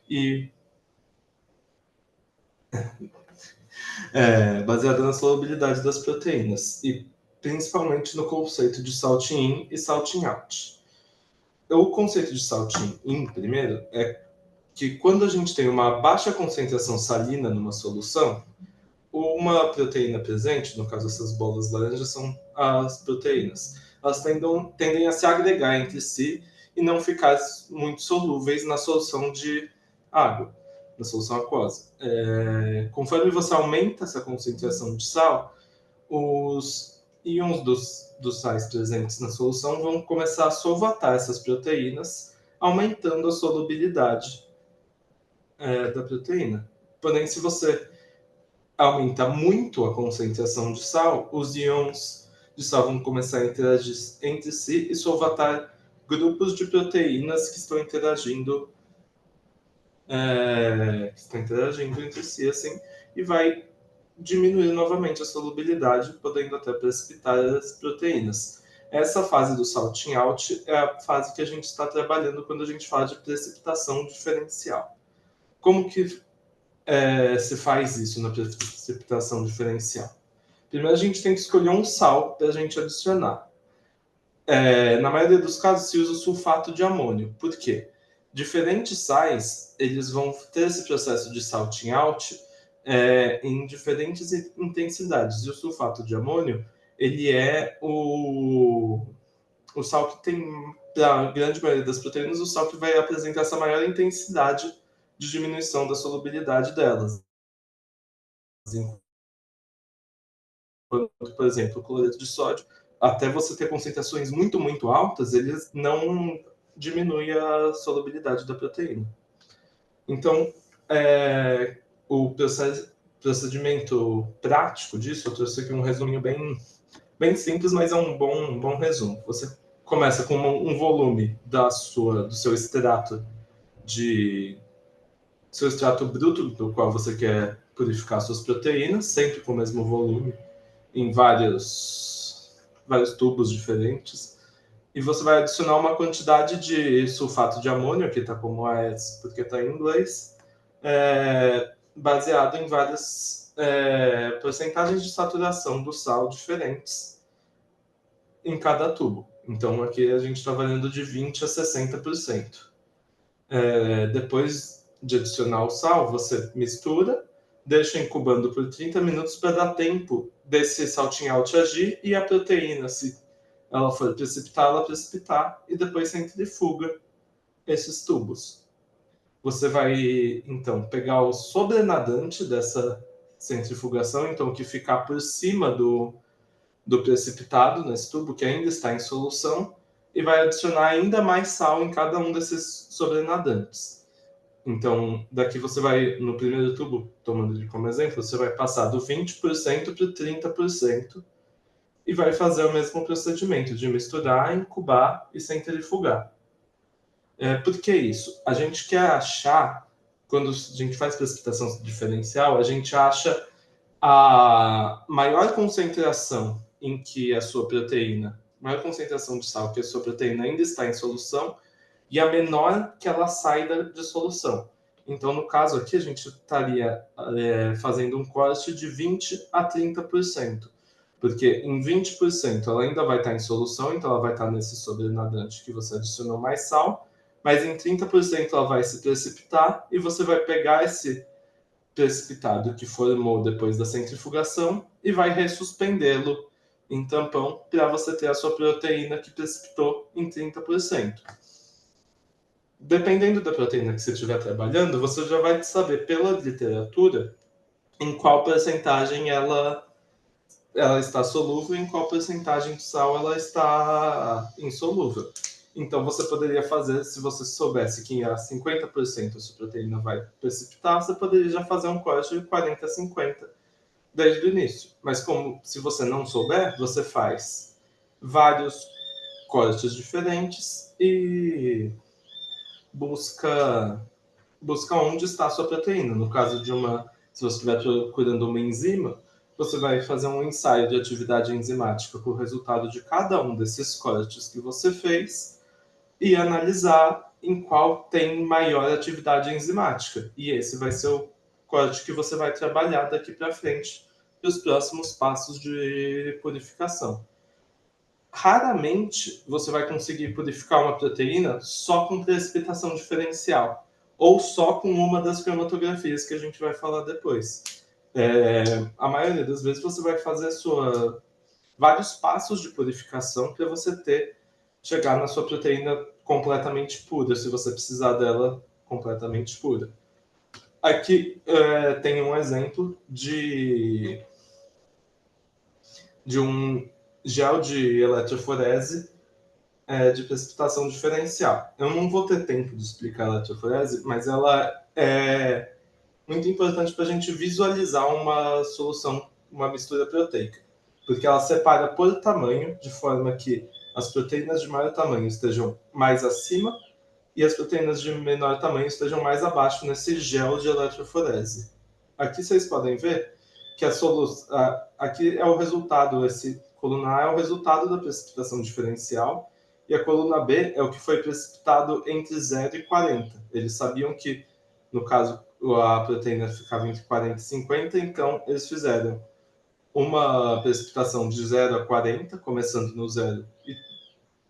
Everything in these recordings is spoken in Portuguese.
e baseada na solubilidade das proteínas, e principalmente no conceito de salting-in e salting-out. O conceito de salting-in, primeiro, é que quando a gente tem uma baixa concentração salina numa solução, uma proteína presente, no caso essas bolas laranjas são as proteínas, elas tendem a se agregar entre si e não ficar muito solúveis na solução de água, na solução aquosa. Conforme você aumenta essa concentração de sal, os íons dos sais presentes na solução vão começar a solvatar essas proteínas, aumentando a solubilidade da proteína. Porém, se você aumenta muito a concentração de sal, os íons de sal vão começar a interagir entre si e solvatar grupos de proteínas que estão interagindo entre si, assim, e vai diminuir novamente a solubilidade, podendo até precipitar as proteínas. Essa fase do salting out é a fase que a gente está trabalhando quando a gente fala de precipitação diferencial. Como que se faz isso na precipitação diferencial? Primeiro a gente tem que escolher um sal para a gente adicionar. Na maioria dos casos se usa o sulfato de amônio. Por quê? Diferentes sais, eles vão ter esse processo de salting out em diferentes intensidades. E o sulfato de amônio, ele é o sal que tem, para a grande maioria das proteínas, o sal que vai apresentar essa maior intensidade de diminuição da solubilidade delas. Por exemplo, o cloreto de sódio, até você ter concentrações muito, muito altas, eles não diminuem a solubilidade da proteína. Então, o procedimento prático disso, eu trouxe aqui um resuminho bem simples, mas é um bom resumo. Você começa com um volume do seu extrato bruto, do qual você quer purificar suas proteínas, sempre com o mesmo volume, em vários tubos diferentes. E você vai adicionar uma quantidade de sulfato de amônio, aqui está como AS porque está em inglês, baseado em várias porcentagens de saturação do sal diferentes em cada tubo. Então aqui a gente está valendo de 20% a 60%. Depois de adicionar o sal, você mistura, deixa incubando por 30 minutos para dar tempo desse salting out agir e a proteína, se ela for precipitar, ela precipitar, e depois centrifuga esses tubos. Você vai, então, pegar o sobrenadante dessa centrifugação, então o que ficar por cima do precipitado nesse tubo, que ainda está em solução, e vai adicionar ainda mais sal em cada um desses sobrenadantes. Então, daqui você vai, no primeiro tubo, tomando ele como exemplo, você vai passar do 20% para o 30%, e vai fazer o mesmo procedimento de misturar, incubar e centrifugar. Por que isso? A gente quer achar, quando a gente faz precipitação diferencial, a gente acha a maior concentração em que a sua proteína, maior concentração de sal que a sua proteína ainda está em solução, e a menor que ela saia de solução. Então, no caso aqui, a gente estaria fazendo um corte de 20% a 30%. Porque em 20% ela ainda vai estar em solução, então ela vai estar nesse sobrenadante que você adicionou mais sal, mas em 30% ela vai se precipitar e você vai pegar esse precipitado que formou depois da centrifugação e vai ressuspendê-lo em tampão para você ter a sua proteína que precipitou em 30%. Dependendo da proteína que você estiver trabalhando, você já vai saber pela literatura em qual porcentagem ela está solúvel e em qual porcentagem de sal ela está insolúvel. Então, você poderia fazer, se você soubesse que a 50% a sua proteína vai precipitar, você poderia já fazer um corte de 40% a 50% desde o início. Mas se você não souber, você faz vários cortes diferentes e busca onde está a sua proteína. No caso se você estiver procurando uma enzima, você vai fazer um ensaio de atividade enzimática com o resultado de cada um desses cortes que você fez e analisar em qual tem maior atividade enzimática. E esse vai ser o corte que você vai trabalhar daqui para frente, para os próximos passos de purificação. Raramente você vai conseguir purificar uma proteína só com precipitação diferencial, ou só com uma das cromatografias que a gente vai falar depois. A maioria das vezes você vai fazer vários passos de purificação para você chegar na sua proteína completamente pura, se você precisar dela completamente pura. Aqui tem um exemplo de um gel de eletroforese de precipitação diferencial. Eu não vou ter tempo de explicar a eletroforese, mas ela é muito importante para a gente visualizar uma solução, uma mistura proteica, porque ela separa por tamanho, de forma que as proteínas de maior tamanho estejam mais acima e as proteínas de menor tamanho estejam mais abaixo nesse gel de eletroforese. Aqui vocês podem ver que a solução, aqui é o resultado, esse coluna A é o resultado da precipitação diferencial e a coluna B é o que foi precipitado entre 0 e 40. Eles sabiam que, no caso, a proteína ficava entre 40 e 50, então eles fizeram uma precipitação de 0 a 40, começando no 0 e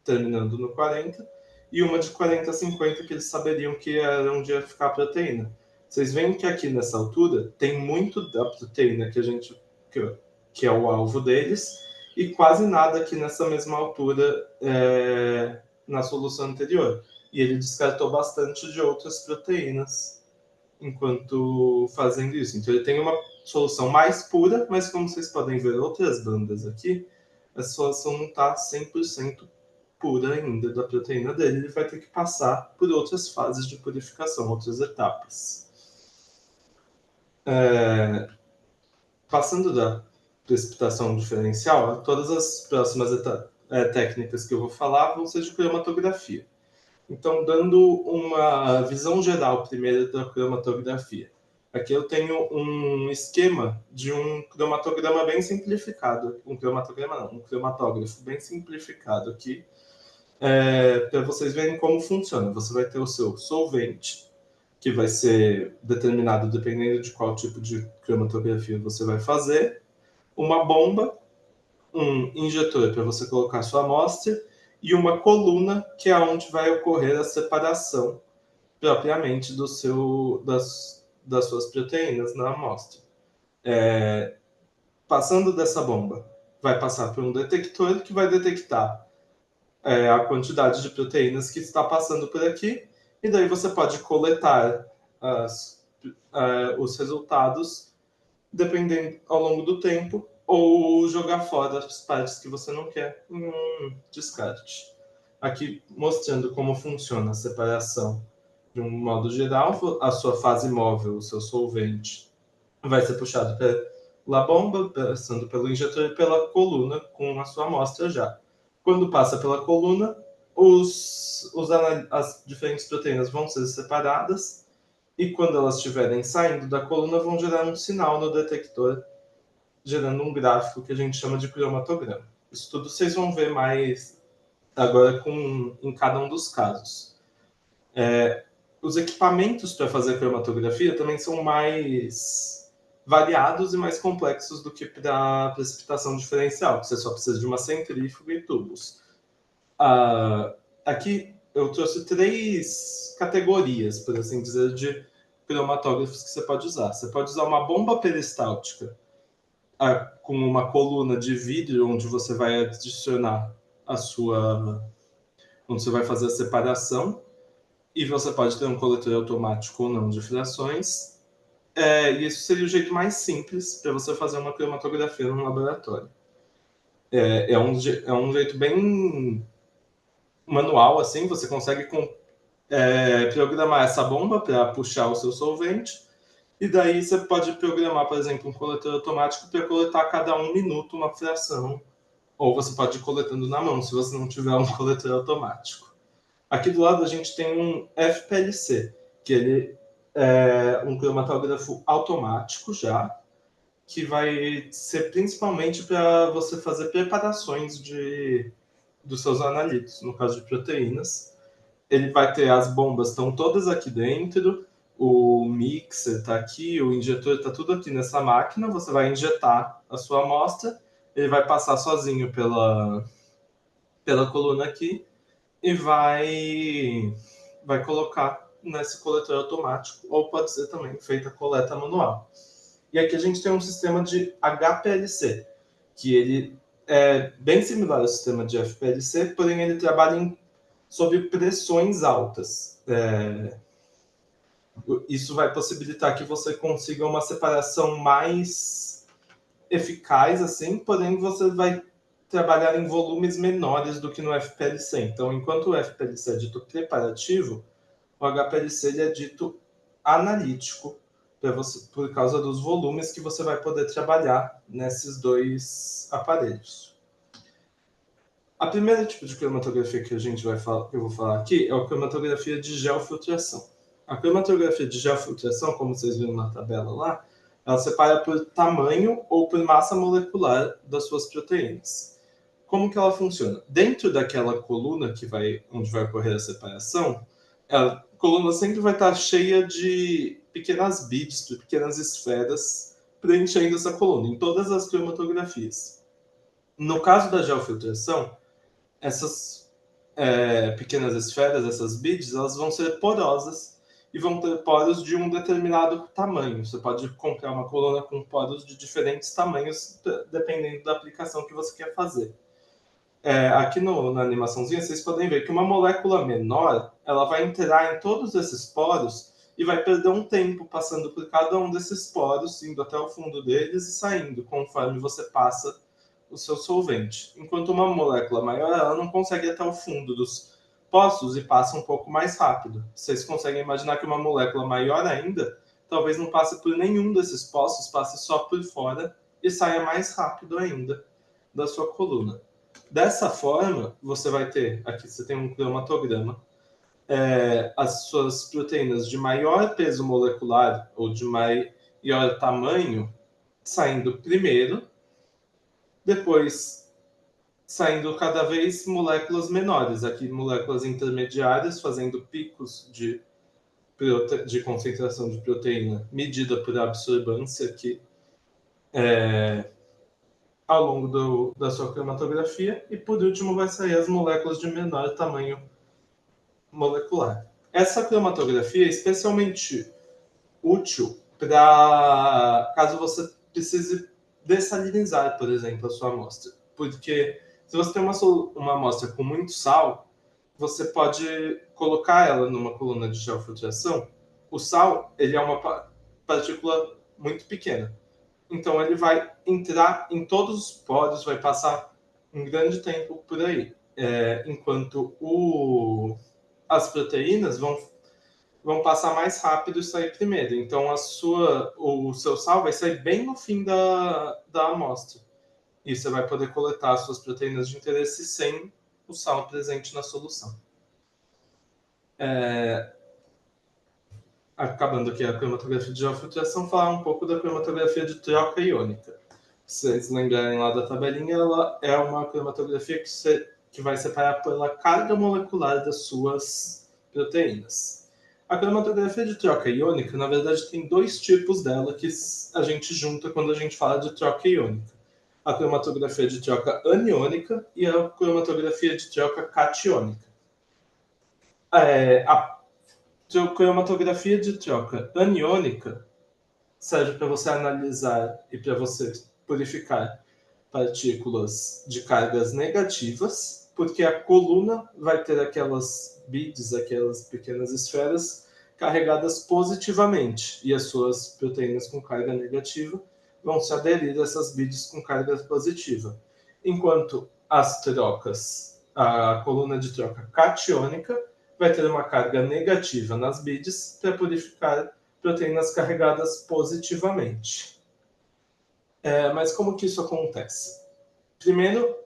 terminando no 40, e uma de 40 a 50 que eles saberiam que era onde ia ficar a proteína. Vocês veem que aqui nessa altura tem muito da proteína que é o alvo deles, e quase nada aqui nessa mesma altura na solução anterior. E ele descartou bastante de outras proteínas enquanto fazendo isso. Então ele tem uma solução mais pura, mas como vocês podem ver outras bandas aqui, a solução não está 100% pura ainda da proteína dele, ele vai ter que passar por outras fases de purificação, outras etapas. Passando da precipitação diferencial, todas as próximas técnicas que eu vou falar vão ser de cromatografia. Então, dando uma visão geral primeiro da cromatografia. Aqui eu tenho um esquema de um cromatograma bem simplificado. Um cromatógrafo bem simplificado aqui, para vocês verem como funciona. Você vai ter o seu solvente, que vai ser determinado dependendo de qual tipo de cromatografia você vai fazer, uma bomba, um injetor para você colocar sua amostra, e uma coluna, que é onde vai ocorrer a separação propriamente das suas proteínas na amostra. Passando dessa bomba, vai passar por um detector que vai detectar a quantidade de proteínas que está passando por aqui, e daí você pode coletar os resultados dependendo ao longo do tempo, ou jogar fora as partes que você não quer em um descarte. Aqui mostrando como funciona a separação de um modo geral, a sua fase móvel, o seu solvente, vai ser puxado pela bomba, passando pelo injetor e pela coluna com a sua amostra já. Quando passa pela coluna, as diferentes proteínas vão ser separadas, e quando elas estiverem saindo da coluna, vão gerar um sinal no detector, gerando um gráfico que a gente chama de cromatograma. Isso tudo vocês vão ver mais agora em cada um dos casos. Os equipamentos para fazer cromatografia também são mais variados e mais complexos do que para a precipitação diferencial, que você só precisa de uma centrífuga e tubos. Aqui eu trouxe 3 categorias, por assim dizer, de cromatógrafos que você pode usar. Você pode usar uma bomba peristáltica com uma coluna de vidro onde você vai adicionar onde você vai fazer a separação, e você pode ter um coletor automático ou não de frações. E isso seria o jeito mais simples para você fazer uma cromatografia no laboratório. É um jeito bem manual, assim, você consegue programar essa bomba para puxar o seu solvente, e daí você pode programar, por exemplo, um coletor automático para coletar a cada 1 minuto uma fração, ou você pode ir coletando na mão, se você não tiver um coletor automático. Aqui do lado a gente tem um FPLC, que ele é um cromatógrafo automático já, que vai ser principalmente para você fazer preparações dos seus analitos, no caso de proteínas. ele vai ter as bombas, estão todas aqui dentro, o mixer está aqui, o injetor está tudo aqui nessa máquina, você vai injetar a sua amostra, ele vai passar sozinho pela coluna aqui e vai colocar nesse coletor automático, ou pode ser também feita a coleta manual. E aqui a gente tem um sistema de HPLC, que ele é bem similar ao sistema de FPLC, porém ele trabalha sob pressões altas. Isso vai possibilitar que você consiga uma separação mais eficaz, assim, porém você vai trabalhar em volumes menores do que no FPLC. Então, enquanto o FPLC é dito preparativo, o HPLC ele é dito analítico, por causa dos volumes que você vai poder trabalhar nesses dois aparelhos. A primeira tipo de cromatografia que eu vou falar aqui é a cromatografia de geofiltração. A cromatografia de geofiltração, como vocês viram na tabela lá, ela separa por tamanho ou por massa molecular das suas proteínas. Como que ela funciona? Dentro daquela coluna onde vai ocorrer a separação, a coluna sempre vai estar cheia de pequenas bits, de pequenas esferas, preenchendo essa coluna, em todas as cromatografias. No caso da geofiltração, essas pequenas esferas, essas bits, elas vão ser porosas e vão ter poros de um determinado tamanho. Você pode comprar uma coluna com poros de diferentes tamanhos, dependendo da aplicação que você quer fazer. Aqui na animaçãozinha, vocês podem ver que uma molécula menor, ela vai entrar em todos esses poros e vai perder um tempo passando por cada um desses poros, indo até o fundo deles e saindo, conforme você passa o seu solvente. Enquanto uma molécula maior, ela não consegue ir até o fundo dos poços e passa um pouco mais rápido. Vocês conseguem imaginar que uma molécula maior ainda, talvez não passe por nenhum desses poços, passe só por fora e saia mais rápido ainda da sua coluna. Dessa forma, você vai ter, aqui você tem um cromatograma, as suas proteínas de maior peso molecular ou de maior tamanho saindo primeiro, depois saindo cada vez moléculas menores, aqui moléculas intermediárias fazendo picos de concentração de proteína medida por absorbância aqui, ao longo da sua cromatografia, e por último vai sair as moléculas de menor tamanho molecular. Essa cromatografia é especialmente útil para caso você precise dessalinizar, por exemplo, a sua amostra. Porque se você tem uma amostra com muito sal, você pode colocar ela numa coluna de geofiltração. O sal, ele é uma partícula muito pequena. Então, ele vai entrar em todos os poros, vai passar um grande tempo por aí. Enquanto as proteínas vão passar mais rápido e sair primeiro. Então, o seu sal vai sair bem no fim da amostra. E você vai poder coletar as suas proteínas de interesse sem o sal presente na solução. Acabando aqui a cromatografia de geofiltração, falar um pouco da cromatografia de troca iônica. Se vocês lembrarem lá da tabelinha, ela é uma cromatografia que vai separar pela carga molecular das suas proteínas. A cromatografia de troca iônica, na verdade, tem dois tipos dela que a gente junta quando a gente fala de troca iônica. A cromatografia de troca aniônica e a cromatografia de troca catiônica. A cromatografia de troca aniônica serve para você analisar e para você purificar partículas de cargas negativas, porque a coluna vai ter aquelas beads, aquelas pequenas esferas carregadas positivamente, e as suas proteínas com carga negativa vão se aderir a essas beads com carga positiva. Enquanto a coluna de troca catiônica vai ter uma carga negativa nas beads para purificar proteínas carregadas positivamente. Mas como que isso acontece? Primeiro,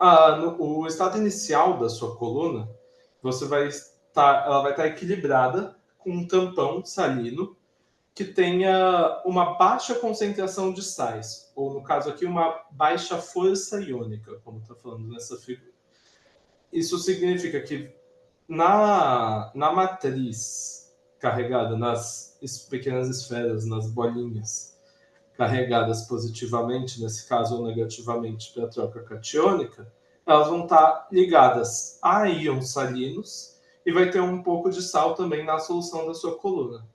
o estado inicial da sua coluna, ela vai estar equilibrada com um tampão salino que tenha uma baixa concentração de sais, ou no caso aqui, uma baixa força iônica, como está falando nessa figura. Isso significa que Na matriz carregada nas pequenas esferas, nas bolinhas, carregadas positivamente, nesse caso, ou negativamente para a troca catiônica, elas vão estar ligadas a íons salinos e vai ter um pouco de sal também na solução da sua coluna.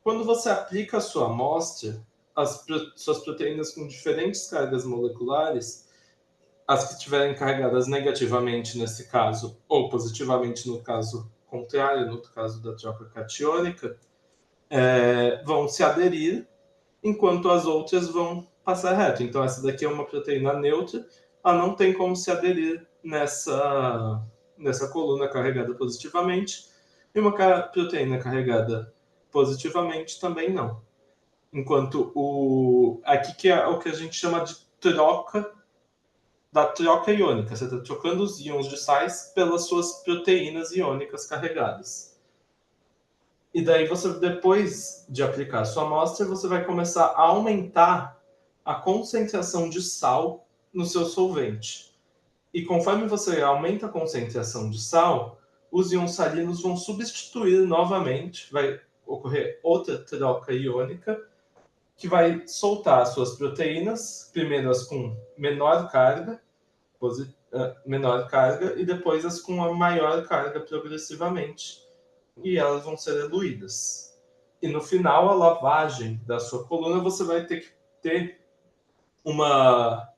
Quando você aplica a sua amostra, suas proteínas com diferentes cargas moleculares, as que estiverem carregadas negativamente nesse caso, ou positivamente no caso contrário, no caso da troca catiônica, vão se aderir, enquanto as outras vão passar reto. Então, essa daqui é uma proteína neutra, ela não tem como se aderir nessa coluna carregada positivamente, e uma proteína carregada positivamente também não. Enquanto aqui que é o que a gente chama de troca iônica. Você está trocando os íons de sais pelas suas proteínas iônicas carregadas. E daí você, depois de aplicar a sua amostra, você vai começar a aumentar a concentração de sal no seu solvente. E conforme você aumenta a concentração de sal, os íons salinos vão substituir novamente, vai ocorrer outra troca iônica, que vai soltar as suas proteínas, primeiro as com menor carga, e depois as com a maior carga progressivamente. E elas vão ser eluídas. E no final, a lavagem da sua coluna, você vai ter que ter uma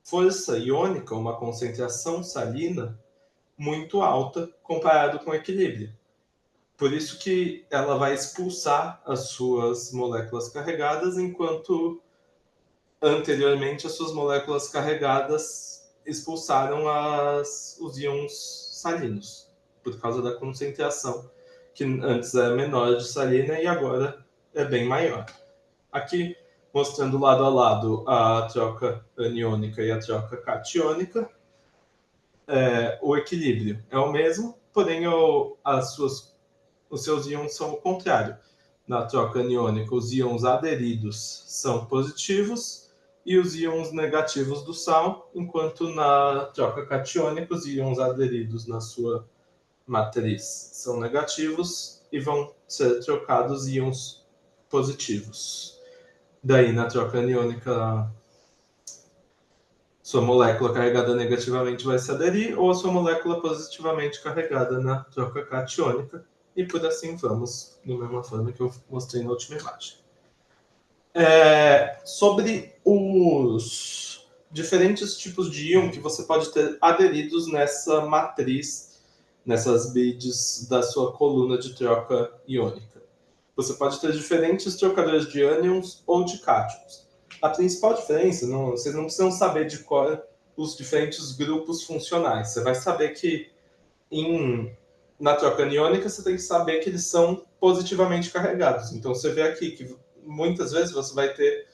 força iônica, uma concentração salina muito alta comparado com o equilíbrio. Por isso que ela vai expulsar as suas moléculas carregadas, enquanto anteriormente as suas moléculas carregadas expulsaram os íons salinos, por causa da concentração, que antes era menor de salina e agora é bem maior. Aqui, mostrando lado a lado a troca aniônica e a troca catiônica, o equilíbrio é o mesmo, porém os seus íons são o contrário. Na troca aniônica, os íons aderidos são positivos e os íons negativos do sal, enquanto na troca catiônica, os íons aderidos na sua matriz são negativos e vão ser trocados íons positivos. Daí, na troca aniônica, sua molécula carregada negativamente vai se aderir, ou a sua molécula positivamente carregada na troca catiônica, e por assim vamos, da mesma forma que eu mostrei na última imagem. Sobre os diferentes tipos de íon que você pode ter aderidos nessa matriz, nessas beads da sua coluna de troca iônica. Você pode ter diferentes trocadores de ânions ou de cátions. A principal diferença, vocês não precisam saber de cor os diferentes grupos funcionais. Você vai saber que na troca aniônica você tem que saber que eles são positivamente carregados. Então você vê aqui que muitas vezes você vai ter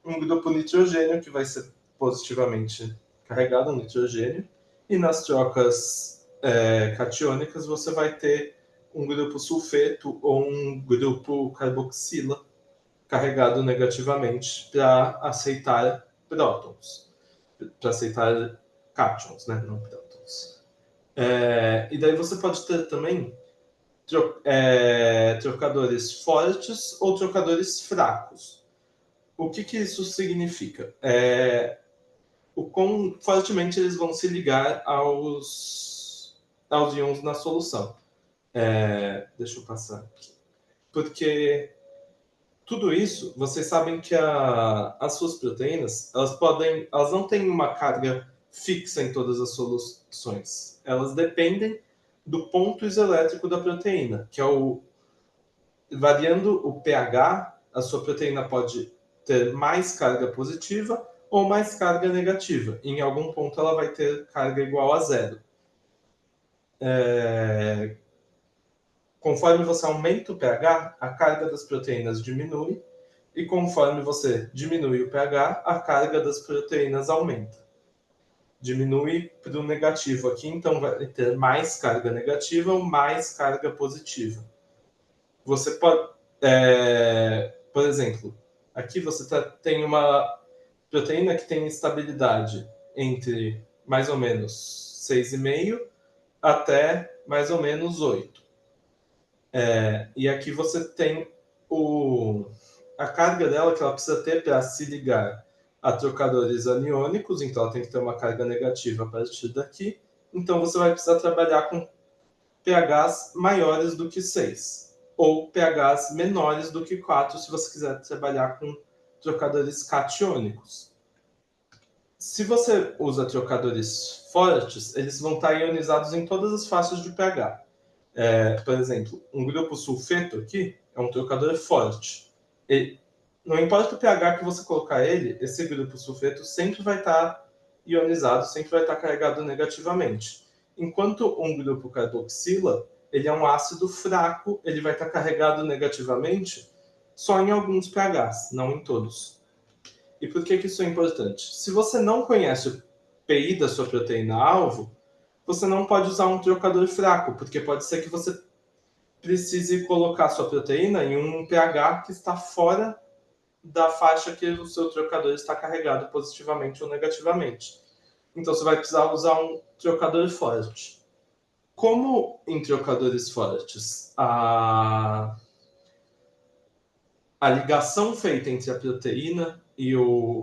um grupo nitrogênio que vai ser positivamente carregado, um nitrogênio, e nas trocas catiônicas você vai ter um grupo sulfeto ou um grupo carboxila carregado negativamente para aceitar prótons, para aceitar cátions, né, não prótons. E daí você pode ter também trocadores fortes ou trocadores fracos. O que isso significa? O quão fortemente eles vão se ligar aos íons na solução. Deixa eu passar aqui. Porque tudo isso, vocês sabem que as suas proteínas, elas não têm uma carga fixa em todas as soluções. Elas dependem do ponto isoelétrico da proteína, que é variando o pH, a sua proteína pode ter mais carga positiva ou mais carga negativa. Em algum ponto ela vai ter carga igual a zero. Conforme você aumenta o pH, a carga das proteínas diminui, e conforme você diminui o pH, a carga das proteínas aumenta. Diminui para o negativo aqui, então vai ter mais carga negativa ou mais carga positiva. Você pode, por exemplo, aqui você tem uma proteína que tem estabilidade entre mais ou menos 6,5 até mais ou menos 8. E aqui você tem a carga dela que ela precisa ter para se ligar a trocadores aniônicos, então ela tem que ter uma carga negativa a partir daqui. Então você vai precisar trabalhar com pHs maiores do que 6, ou pHs menores do que 4, se você quiser trabalhar com trocadores catiônicos. Se você usa trocadores fortes, eles vão estar ionizados em todas as faixas de pH. Por exemplo, um grupo sulfeto aqui é um trocador forte. Não importa o pH que você colocar ele, esse grupo sulfeto sempre vai estar ionizado, sempre vai estar carregado negativamente. Enquanto um grupo carboxila, ele é um ácido fraco, ele vai estar carregado negativamente só em alguns pHs, não em todos. E por que isso é importante? Se você não conhece o pI da sua proteína-alvo, você não pode usar um trocador fraco, porque pode ser que você precise colocar sua proteína em um pH que está fora da faixa que o seu trocador está carregado positivamente ou negativamente. Então você vai precisar usar um trocador forte. Como em trocadores fortes, a ligação feita entre a proteína e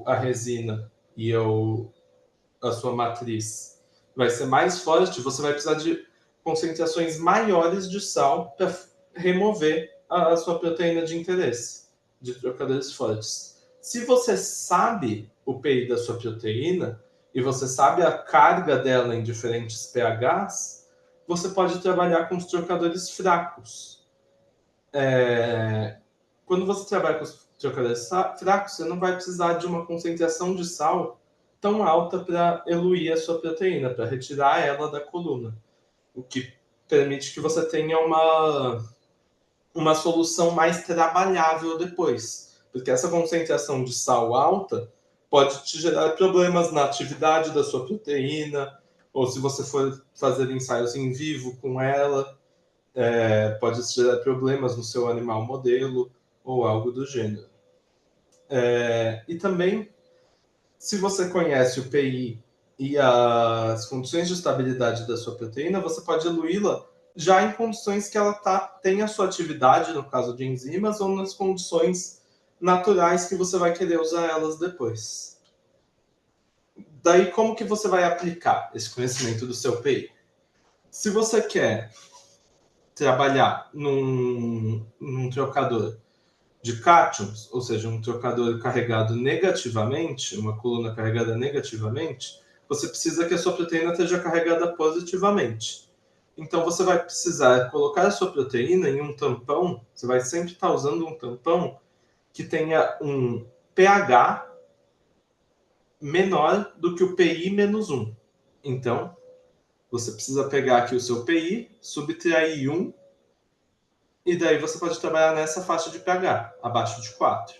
a resina e a sua matriz vai ser mais forte, você vai precisar de concentrações maiores de sal para remover a sua proteína de interesse, de trocadores fortes. Se você sabe o pI da sua proteína e você sabe a carga dela em diferentes pHs, você pode trabalhar com os trocadores fracos. Quando você trabalha com os trocadores fracos, você não vai precisar de uma concentração de sal tão alta para eluir a sua proteína, para retirar ela da coluna, o que permite que você tenha uma solução mais trabalhável depois, porque essa concentração de sal alta pode te gerar problemas na atividade da sua proteína, ou se você for fazer ensaios em vivo com ela, pode gerar problemas no seu animal modelo ou algo do gênero. E também, se você conhece o pI e as condições de estabilidade da sua proteína, você pode diluí-la já em condições que ela tem a sua atividade, no caso de enzimas, ou nas condições naturais que você vai querer usar elas depois. Daí, como que você vai aplicar esse conhecimento do seu pI? Se você quer trabalhar num trocador de cátions, ou seja, um trocador carregado negativamente, uma coluna carregada negativamente, você precisa que a sua proteína esteja carregada positivamente. Então você vai precisar colocar a sua proteína em um tampão, você vai sempre estar usando um tampão que tenha um pH menor do que o PI menos 1. Então, você precisa pegar aqui o seu PI, subtrair 1, e daí você pode trabalhar nessa faixa de pH, abaixo de 4.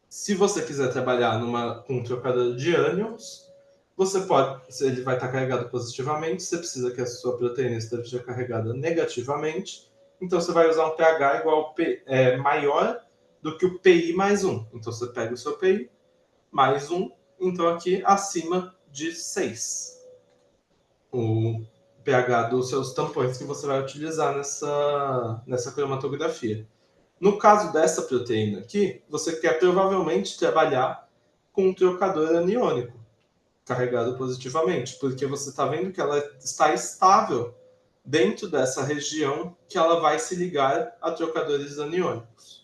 Se você quiser trabalhar com um trocador de ânions, ele vai estar carregado positivamente, você precisa que a sua proteína esteja carregada negativamente, então você vai usar um pH igual maior do que o PI mais 1. Então você pega o seu PI mais 1, então aqui acima de 6. O pH dos seus tampões que você vai utilizar nessa cromatografia. No caso dessa proteína aqui, você quer provavelmente trabalhar com um trocador aniônico, carregado positivamente, porque você está vendo que ela está estável dentro dessa região que ela vai se ligar a trocadores aniônicos.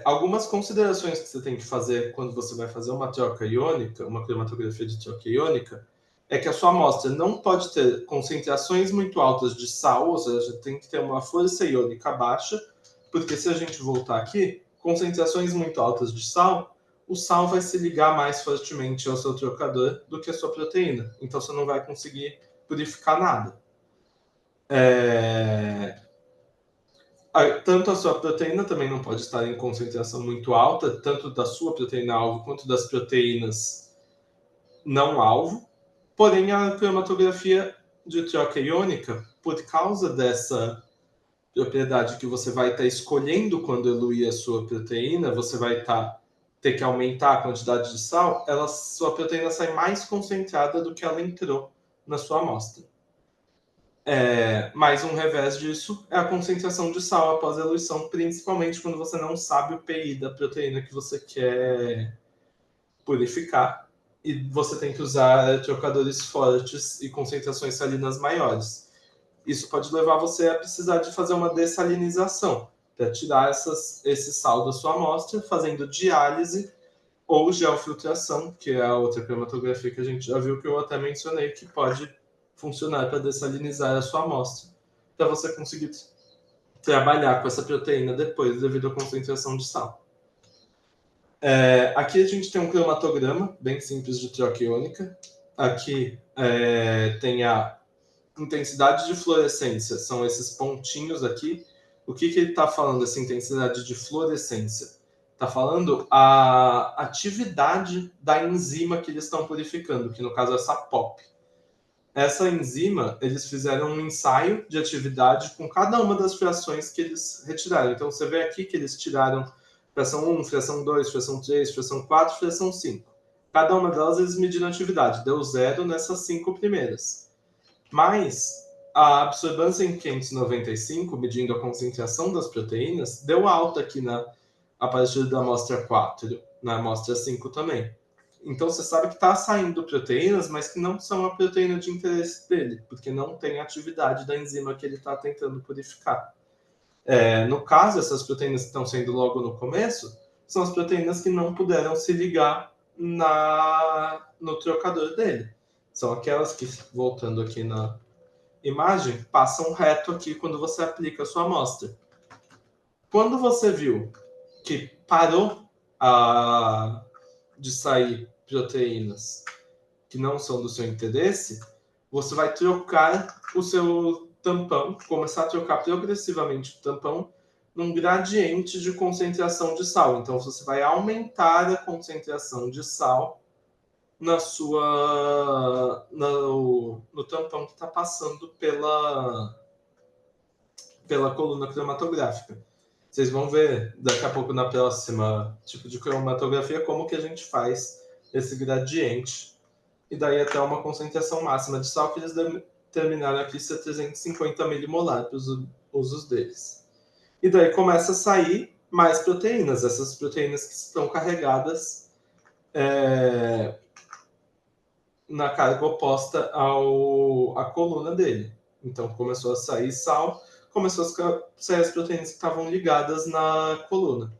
Algumas considerações que você tem que fazer quando você vai fazer uma troca iônica, uma cromatografia de troca iônica, é que a sua amostra não pode ter concentrações muito altas de sal, ou seja, tem que ter uma força iônica baixa, porque se a gente voltar aqui, concentrações muito altas de sal, o sal vai se ligar mais fortemente ao seu trocador do que a sua proteína. Então você não vai conseguir purificar nada. Tanto a sua proteína também não pode estar em concentração muito alta, tanto da sua proteína-alvo quanto das proteínas não-alvo. Porém, a cromatografia de troca iônica, por causa dessa propriedade que você vai estar escolhendo quando eluir a sua proteína, você vai ter que aumentar a quantidade de sal, sua proteína sai mais concentrada do que ela entrou na sua amostra. Mais um revés disso é a concentração de sal após a eluição, principalmente quando você não sabe o pI da proteína que você quer purificar. E você tem que usar trocadores fortes e concentrações salinas maiores. Isso pode levar você a precisar de fazer uma dessalinização, para tirar esse sal da sua amostra, fazendo diálise ou geofiltração, que é a outra cromatografia que a gente já viu, que eu até mencionei, que pode funcionar para dessalinizar a sua amostra, para você conseguir trabalhar com essa proteína depois, devido à concentração de sal. Aqui a gente tem um cromatograma bem simples de troca iônica. Aqui tem a intensidade de fluorescência, são esses pontinhos aqui. O que ele está falando, essa intensidade de fluorescência? Está falando a atividade da enzima que eles estão purificando, que no caso é essa POP. Essa enzima, eles fizeram um ensaio de atividade com cada uma das frações que eles retiraram. Então, você vê aqui que eles tiraram fração 1, fração 2, fração 3, fração 4, fração 5. Cada uma delas eles mediram a atividade. Deu 0 nessas 5 primeiras. Mas a absorbância em 595, medindo a concentração das proteínas, deu alta aqui a partir da amostra 4, na amostra 5 também. Então você sabe que está saindo proteínas, mas que não são a proteína de interesse dele, porque não tem atividade da enzima que ele está tentando purificar. No caso, essas proteínas que estão saindo logo no começo são as proteínas que não puderam se ligar no trocador dele. São aquelas que, voltando aqui na imagem, passam reto aqui quando você aplica a sua amostra. Quando você viu que parou de sair proteínas que não são do seu interesse, você vai trocar o seu tampão, começar a trocar progressivamente o tampão num gradiente de concentração de sal. Então, você vai aumentar a concentração de sal no tampão que está passando pela coluna cromatográfica. Vocês vão ver daqui a pouco na próxima tipo de cromatografia como que a gente faz esse gradiente. E daí até uma concentração máxima de sal que eles determinaram aqui ser 350 milimolar para os usos deles. E daí começa a sair mais proteínas, essas proteínas que estão carregadas na carga oposta à coluna dele. Então começou a sair sal, começou a sair as proteínas que estavam ligadas na coluna.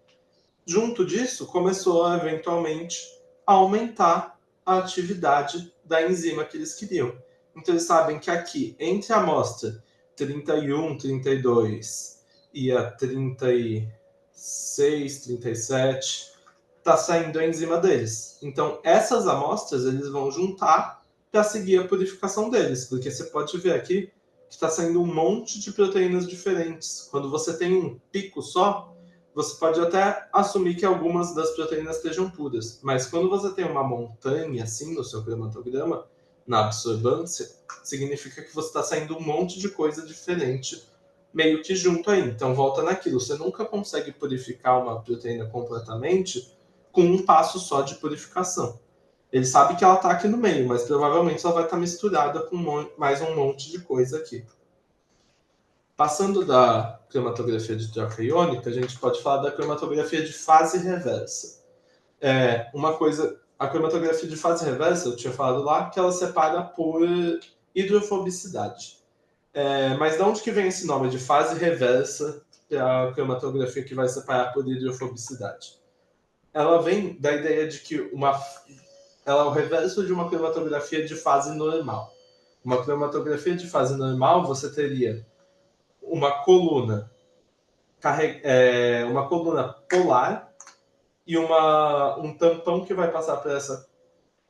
Junto disso, começou a eventualmente aumentar a atividade da enzima que eles queriam. Então eles sabem que aqui, entre a amostra 31, 32 e a 36, 37, está saindo a enzima deles. Então essas amostras eles vão juntar para seguir a purificação deles, porque você pode ver aqui que está saindo um monte de proteínas diferentes. Quando você tem um pico só, você pode até assumir que algumas das proteínas estejam puras, mas quando você tem uma montanha assim no seu cromatograma, na absorbância, significa que você está saindo um monte de coisa diferente meio que junto aí. Então volta naquilo, você nunca consegue purificar uma proteína completamente com um passo só de purificação. Ele sabe que ela está aqui no meio, mas provavelmente ela vai estar misturada com mais um monte de coisa aqui. Passando da cromatografia de troca iônica, a gente pode falar da cromatografia de fase reversa. A cromatografia de fase reversa, eu tinha falado lá, que ela separa por hidrofobicidade. Mas de onde que vem esse nome de fase reversa, que é a cromatografia que vai separar por hidrofobicidade? Ela vem da ideia de que ela é o reverso de uma cromatografia de fase normal. Uma cromatografia de fase normal, você teria uma coluna polar e um tampão que vai passar por essa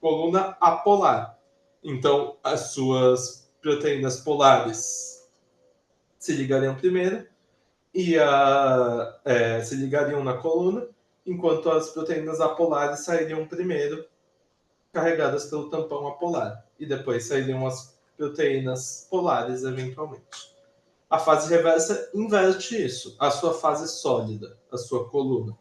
coluna apolar. Então, as suas proteínas polares se ligariam primeiro e se ligariam na coluna, enquanto as proteínas apolares sairiam primeiro, carregadas pelo tampão apolar, e depois sairiam as proteínas polares eventualmente. A fase reversa inverte isso. A sua fase sólida, a sua coluna,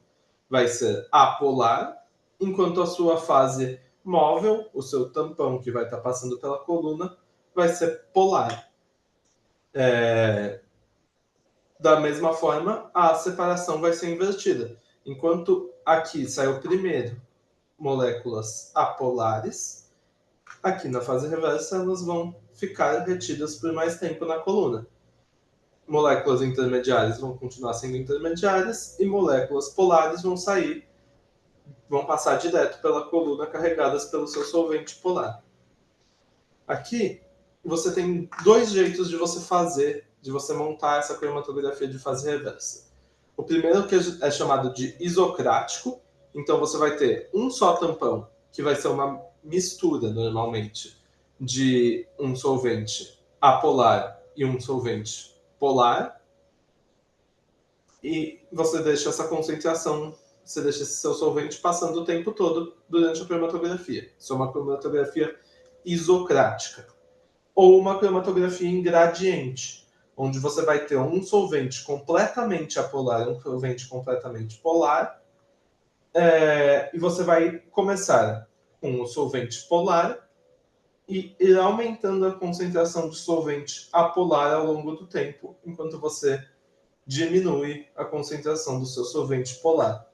vai ser apolar, enquanto a sua fase móvel, o seu tampão que vai estar passando pela coluna, vai ser polar. Da mesma forma, a separação vai ser invertida. Enquanto aqui saiu primeiro moléculas apolares, aqui na fase reversa elas vão ficar retidas por mais tempo na coluna. Moléculas intermediárias vão continuar sendo intermediárias e moléculas polares vão passar direto pela coluna carregadas pelo seu solvente polar. Aqui você tem dois jeitos de você montar essa cromatografia de fase reversa. O primeiro que é chamado de isocrático, então você vai ter um só tampão, que vai ser uma mistura normalmente de um solvente apolar e um solvente polar, e você deixa essa concentração, você deixa esse seu solvente passando o tempo todo durante a cromatografia. Isso é uma cromatografia isocrática. Ou uma cromatografia em gradiente, onde você vai ter um solvente completamente apolar e um solvente completamente polar, e você vai começar com o solvente polar e ir aumentando a concentração de solvente apolar ao longo do tempo, enquanto você diminui a concentração do seu solvente polar.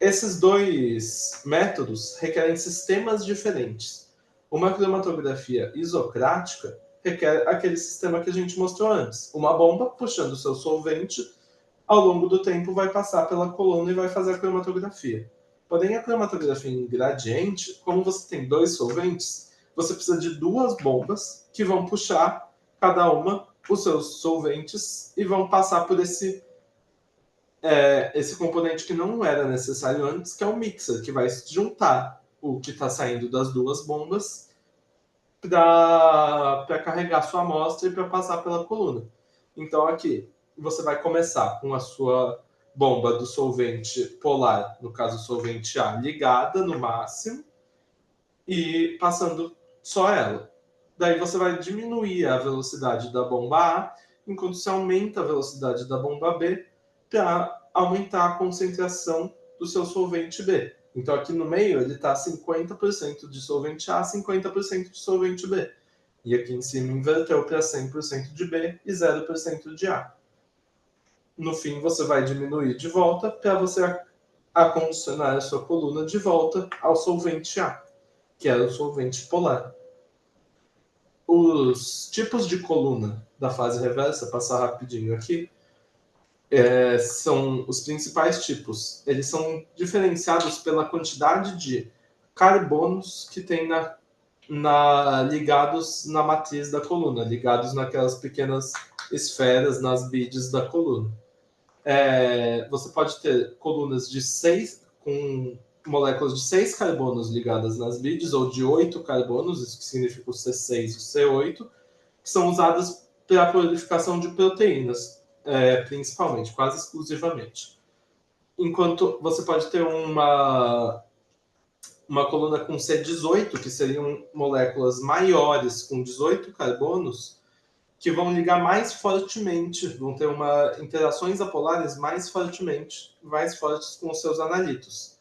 Esses dois métodos requerem sistemas diferentes. Uma cromatografia isocrática requer aquele sistema que a gente mostrou antes. Uma bomba puxando o seu solvente, ao longo do tempo vai passar pela coluna e vai fazer a cromatografia. Porém, a cromatografia em gradiente, como você tem dois solventes, você precisa de duas bombas que vão puxar, cada uma, os seus solventes e vão passar por esse componente que não era necessário antes, que é o mixer, que vai juntar o que está saindo das duas bombas para carregar sua amostra e para passar pela coluna. Então aqui você vai começar com a sua bomba do solvente polar, no caso o solvente A, ligada no máximo e passando só ela. Daí você vai diminuir a velocidade da bomba A, enquanto você aumenta a velocidade da bomba B para aumentar a concentração do seu solvente B. Então aqui no meio ele está 50% de solvente A, 50% de solvente B. E aqui em cima inverteu para 100% de B e 0% de A. No fim você vai diminuir de volta para você acondicionar a sua coluna de volta ao solvente A, que era o solvente polar. Os tipos de coluna da fase reversa, passar rapidinho aqui, são os principais tipos. Eles são diferenciados pela quantidade de carbonos que tem ligados na matriz da coluna, ligados naquelas pequenas esferas nas bides da coluna. Você pode ter colunas de 6 com moléculas de 6 carbonos ligadas nas bides, ou de 8 carbonos, isso que significa o C6 e o C8, que são usadas para a purificação de proteínas, principalmente, quase exclusivamente. Enquanto você pode ter uma coluna com C18, que seriam moléculas maiores, com 18 carbonos, que vão ligar mais fortemente, vão ter interações apolares mais fortes com os seus analitos.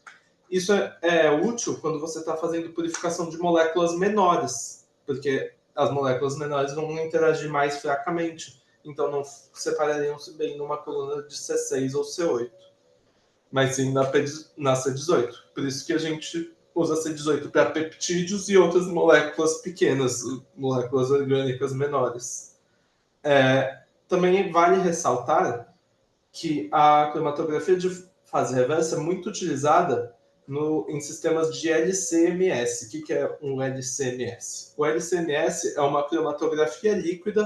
Isso é útil quando você está fazendo purificação de moléculas menores, porque as moléculas menores vão interagir mais fracamente, então não separariam-se bem numa coluna de C6 ou C8, mas sim na C18. Por isso que a gente usa C18 para peptídeos e outras moléculas pequenas, moléculas orgânicas menores. Também vale ressaltar que a cromatografia de fase reversa é muito utilizada em sistemas de LC-MS. O que é um LC-MS? O LC-MS é uma cromatografia líquida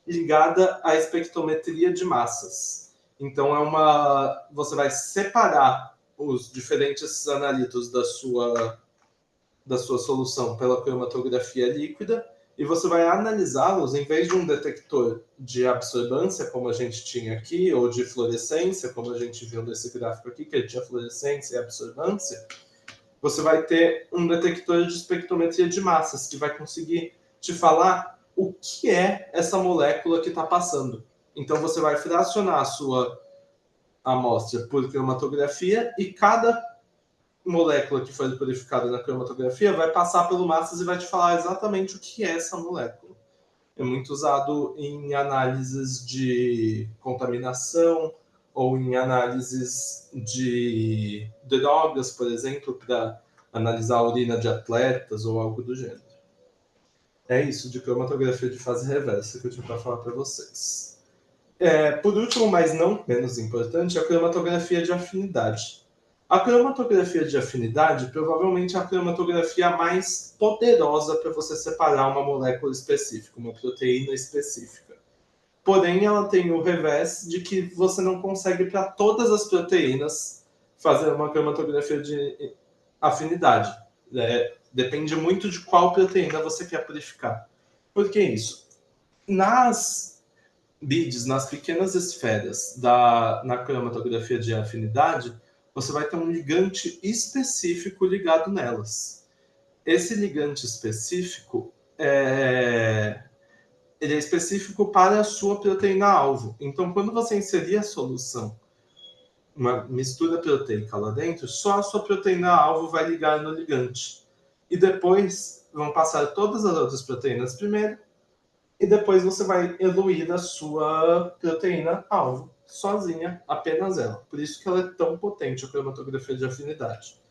ligada à espectrometria de massas. Então, você vai separar os diferentes analitos da sua solução pela cromatografia líquida e você vai analisá-los em vez de um detector de absorbância, como a gente tinha aqui, ou de fluorescência, como a gente viu nesse gráfico aqui, que tinha fluorescência e absorbância. Você vai ter um detector de espectrometria de massas, que vai conseguir te falar o que é essa molécula que está passando. Então você vai fracionar a sua amostra por cromatografia e cada molécula que foi purificada na cromatografia vai passar pelo massas e vai te falar exatamente o que é essa molécula. é muito usado em análises de contaminação ou em análises de drogas, por exemplo, para analisar a urina de atletas ou algo do gênero. É isso de cromatografia de fase reversa que eu tinha para falar para vocês. Por último, mas não menos importante, a cromatografia de afinidade. A cromatografia de afinidade provavelmente é a cromatografia mais poderosa para você separar uma molécula específica, uma proteína específica. Porém, ela tem o revés de que você não consegue para todas as proteínas fazer uma cromatografia de afinidade. Depende muito de qual proteína você quer purificar. Por que isso? Nas beads, nas pequenas esferas na cromatografia de afinidade, você vai ter um ligante específico ligado nelas. Esse ligante específico ele é específico para a sua proteína-alvo. Então, quando você inserir a solução, uma mistura proteica lá dentro, só a sua proteína-alvo vai ligar no ligante. E depois vão passar todas as outras proteínas primeiro, e depois você vai eluir a sua proteína-alvo, sozinha, apenas ela. Por isso que ela é tão potente, a cromatografia de afinidade.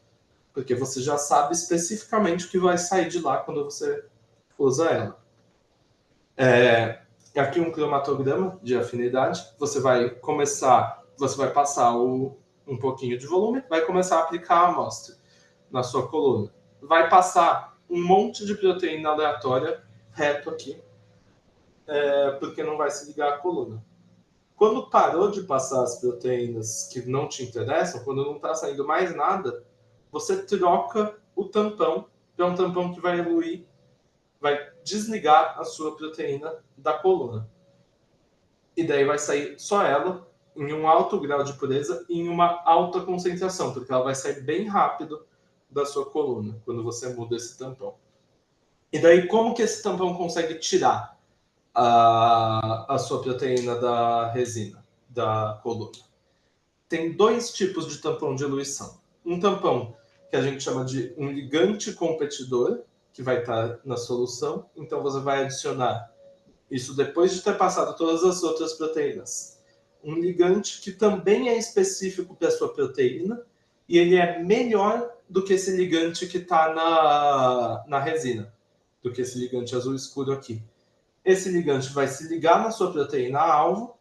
Porque você já sabe especificamente o que vai sair de lá quando você usa ela. Aqui um cromatograma de afinidade. Você vai passar um pouquinho de volume, vai começar a aplicar a amostra na sua coluna. Vai passar um monte de proteína aleatória reto aqui, porque não vai se ligar à coluna. Quando parou de passar as proteínas que não te interessam, quando não está saindo mais nada, você troca o tampão para um tampão que vai eluir, vai desligar a sua proteína da coluna. E daí vai sair só ela, em um alto grau de pureza e em uma alta concentração, porque ela vai sair bem rápido da sua coluna, quando você muda esse tampão. E daí, como que esse tampão consegue tirar a sua proteína da resina, da coluna? Tem dois tipos de tampão de eluição. Um tampão que a gente chama de um ligante competidor, que vai estar na solução. Então, você vai adicionar isso depois de ter passado todas as outras proteínas. Um ligante que também é específico para a sua proteína e ele é melhor do que esse ligante que está na resina, do que esse ligante azul escuro aqui. Esse ligante vai se ligar na sua proteína-alvo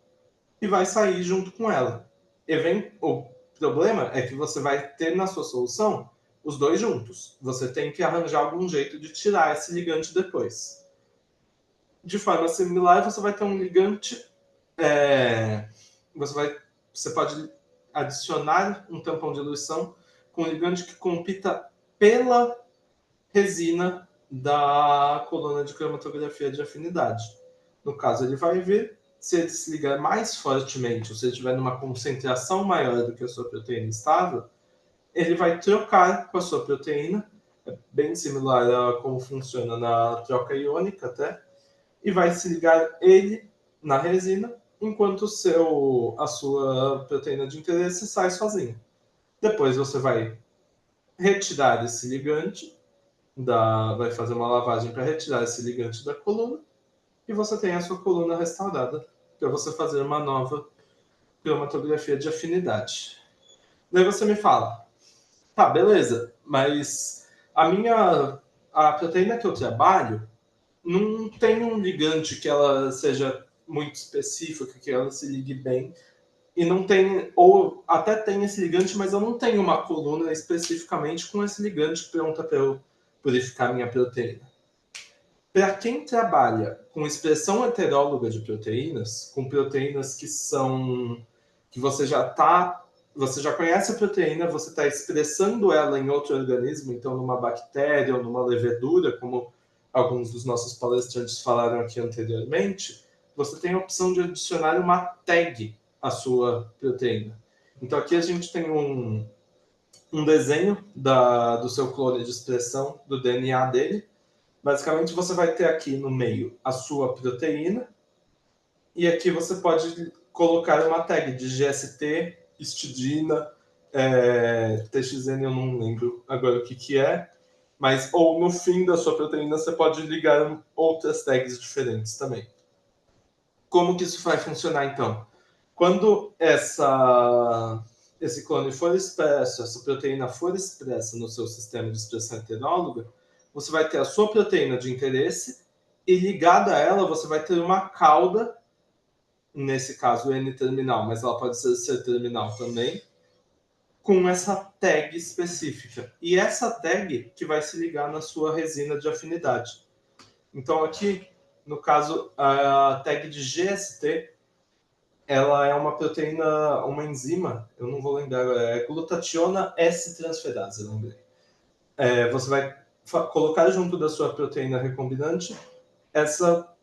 e vai sair junto com ela. O problema é que você vai ter na sua solução os dois juntos. Você tem que arranjar algum jeito de tirar esse ligante depois. De forma similar, você vai ter um ligante. Você pode adicionar um tampão de eluição com um ligante que compita pela resina da coluna de cromatografia de afinidade. No caso, ele vai vir, se ele se ligar mais fortemente, ou se ele estiver numa concentração maior do que a sua proteína estável, ele vai trocar com a sua proteína, é bem similar a como funciona na troca iônica até, e vai se ligar ele na resina, enquanto a sua proteína de interesse sai sozinha. Depois você vai retirar esse ligante, vai fazer uma lavagem para retirar esse ligante da coluna, e você tem a sua coluna restaurada para você fazer uma nova cromatografia de afinidade. Daí você me fala, tá, beleza, mas a proteína que eu trabalho não tem um ligante que ela seja muito específica, que ela se ligue bem, e não tem, ou até tem esse ligante, mas eu não tenho uma coluna especificamente com esse ligante pronta para eu purificar minha proteína. Para quem trabalha com expressão heteróloga de proteínas, com proteínas que você já conhece a proteína, você está expressando ela em outro organismo, então numa bactéria ou numa levedura, como alguns dos nossos palestrantes falaram aqui anteriormente, você tem a opção de adicionar uma tag à sua proteína. Então aqui a gente tem um desenho do seu clone de expressão, do DNA dele. Basicamente, você vai ter aqui no meio a sua proteína, e aqui você pode colocar uma tag de GST, histidina, TXN, eu não lembro agora o que é, Mas, ou no fim da sua proteína, você pode ligar outras tags diferentes também. Como que isso vai funcionar, então? Quando esse clone for expresso, essa proteína for expressa no seu sistema de expressão heteróloga, você vai ter a sua proteína de interesse e ligada a ela você vai ter uma cauda, nesse caso N-terminal, mas ela pode ser C-terminal também, com essa tag específica. E essa tag que vai se ligar na sua resina de afinidade. Então aqui, no caso, a tag de GST, ela é uma proteína, uma enzima, eu não vou lembrar agora, é glutationa S-transferase, eu lembrei. Você vai colocar junto da sua proteína recombinante essa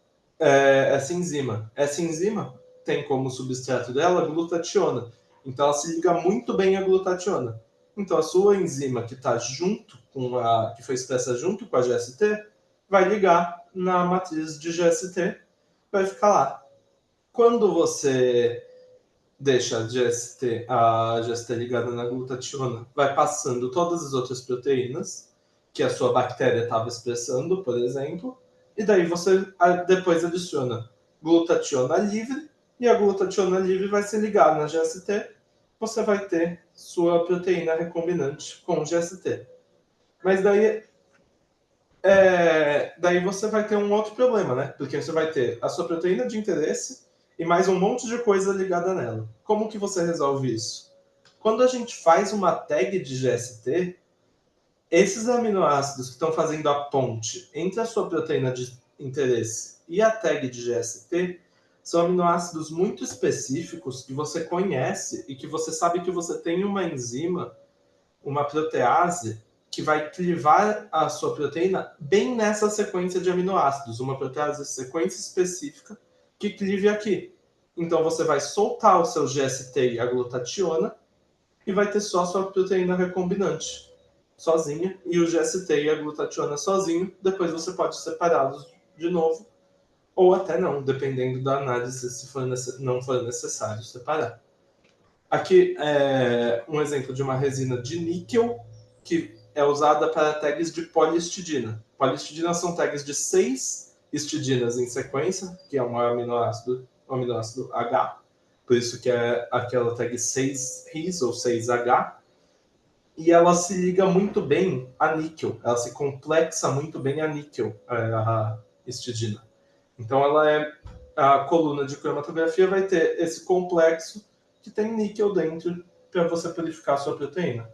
enzima. Essa enzima tem como substrato dela a glutationa. Então ela se liga muito bem à glutationa. Então a sua enzima que está junto com que foi expressa junto com a GST vai ligar na matriz de GST, vai ficar lá. Quando você deixa a GST ligada na glutationa, vai passando todas as outras proteínas que a sua bactéria estava expressando, por exemplo, e daí você depois adiciona glutationa livre, e a glutationa livre vai se ligar na GST, você vai ter sua proteína recombinante com GST. Mas daí você vai ter um outro problema, né? Porque você vai ter a sua proteína de interesse e mais um monte de coisa ligada nela. Como que você resolve isso? Quando a gente faz uma tag de GST, esses aminoácidos que estão fazendo a ponte entre a sua proteína de interesse e a tag de GST são aminoácidos muito específicos que você conhece e que você sabe que você tem uma enzima, uma protease, que vai clivar a sua proteína bem nessa sequência de aminoácidos, uma protease sequência específica que clive aqui. Então você vai soltar o seu GST e a glutationa e vai ter só a sua proteína recombinante sozinha e o GST e a glutationa sozinho. Depois você pode separá-los de novo ou até não, dependendo da análise, se não for necessário separar. Aqui é um exemplo de uma resina de níquel que é usada para tags de polihistidina. Polihistidina são tags de 6 histidinas em sequência, que é um aminoácido H, por isso que é aquela tag 6-RIS ou 6H, e ela se liga muito bem a níquel, ela se complexa muito bem a níquel, a histidina. Então a coluna de cromatografia vai ter esse complexo que tem níquel dentro para você purificar a sua proteína.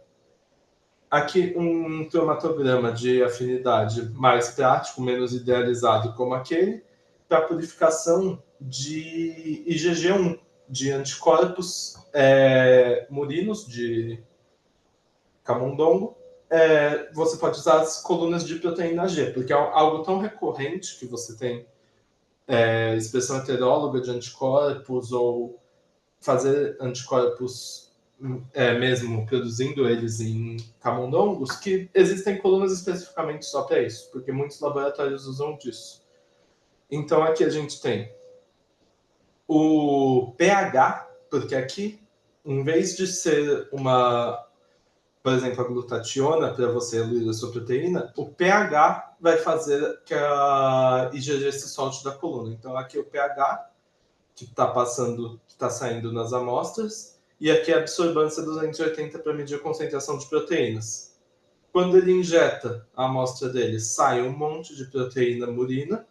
Aqui um cromatograma de afinidade mais prático, menos idealizado como aquele, para purificação de IgG1, de anticorpos murinos de camundongo. Você pode usar as colunas de proteína G, porque é algo tão recorrente que você tem expressão heteróloga de anticorpos ou fazer anticorpos mesmo produzindo eles em camundongos, que existem colunas especificamente só para isso, porque muitos laboratórios usam disso. Então aqui a gente tem o pH, porque aqui, em vez de ser por exemplo, a glutationa para você eluir a sua proteína, o pH vai fazer que a IgG se solte da coluna. Então aqui o pH que está passando, que está saindo nas amostras, e aqui a absorbância 280 para medir a concentração de proteínas. Quando ele injeta a amostra dele, sai um monte de proteína murina,